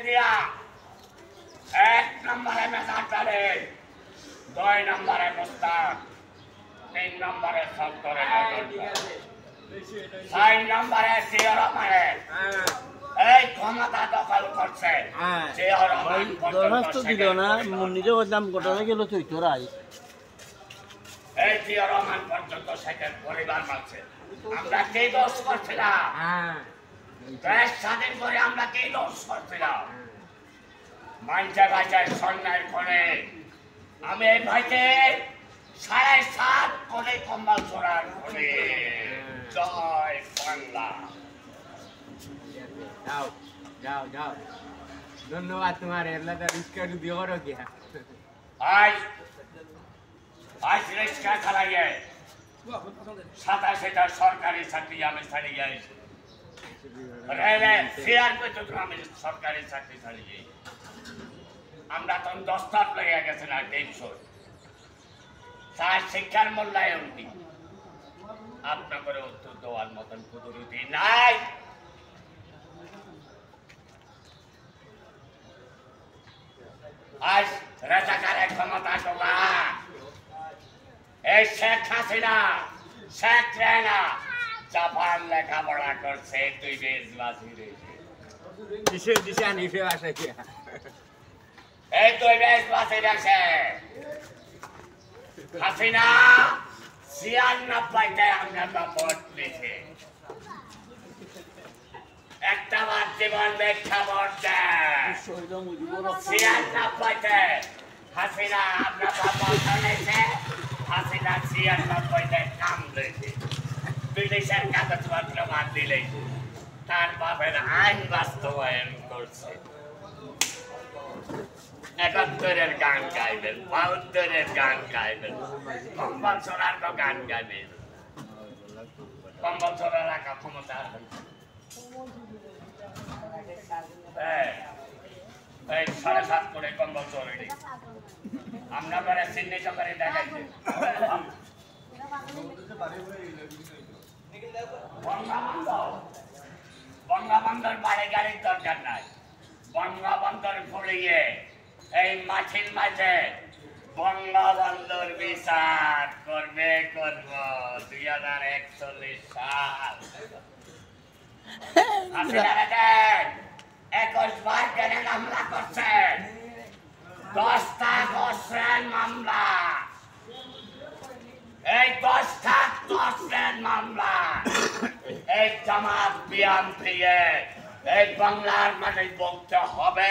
দিয়া 1 নম্বরে মেজারটারে 2 নম্বরে মুস্তাক 3 নম্বরে সত্তরে 4 নম্বরে জিয়া রহমানের এই ক্ষমতা দখল করছে জিয়া রহমান দরখাস্ত দিল না নিজে বললাম ঘটনা গেল তুই তোরাই এই জিয়া রহমান পর্যন্ত সেখানে পরিবার মারছে আমরা কি দোষ করছিলাম দেশ স্বাধীন করে আমরা কি দোষ করছিলাম মাঞ্চা গাছের সন্ন্যায় করে আমি এই ভাইকে 7.5 করে কম্বল চোরার করে জয় বাংলা যাও যাও যাও ধন্যবাদ তোমার এলা তো রিস্কা দিও করো কি আজ আজ রিস্কা চালাইয়ে 27টা সরকারি চাকরি আমি চালিয়ে রেলে শেয়ার পর্যন্ত আমি সরকারি চাকরি চালিয়ে আমরা তখন দস্তার লেগে গেছে না 150 তার শিক্ষার মূল্যায়ন দিই আপনাদের উত্তর দেওয়ার মতন কুদরতি নাই আজ রাজাকারের ক্ষমতা টোকা এই শেখ হাসিনা শেখ রেনা জাপান লেখাপড়া করছে তুই দেশবাসী দিশে দিশে আনিফে আসে কি এই তুই দেশবাসী আছে হাসিনা 96তে আমরা ভোট দিয়েছে একটা বার জীবন ব্যাখ্যা ভোট দেয় 96তে হাসিনা আমরা ভোট দিয়েছে হাসিনা 96তে কাম দিয়েছে বিদেশের কাগজপত্র বাদ দিলে তার বাপের আইন বাস্তবায়ন করছে 71-এর গান গাইবেন 72-এর গান গাইবেন কম্বল চোরার তো গান গাইবেন কম্বল চোরা রাখা ক্ষমতা এই 7.5 করে কম্বল চোরে আমরা পরে চিহ্নিত করে দেখাইছি বঙ্গবন্ধুর বাড়ি গাড়ির দরকার নাই বঙ্গবন্ধুর ভুলিয়ে এই মাটির মাঝে বঙ্গবন্ধুর বিচার করবে করব 2041 সাল 21 বার কেন মামলা করছেন 10টা দশের মামলা এই 10টা দশের মামলা এই জামাত বিএনপি এই বাংলার মাঠে বলতে হবে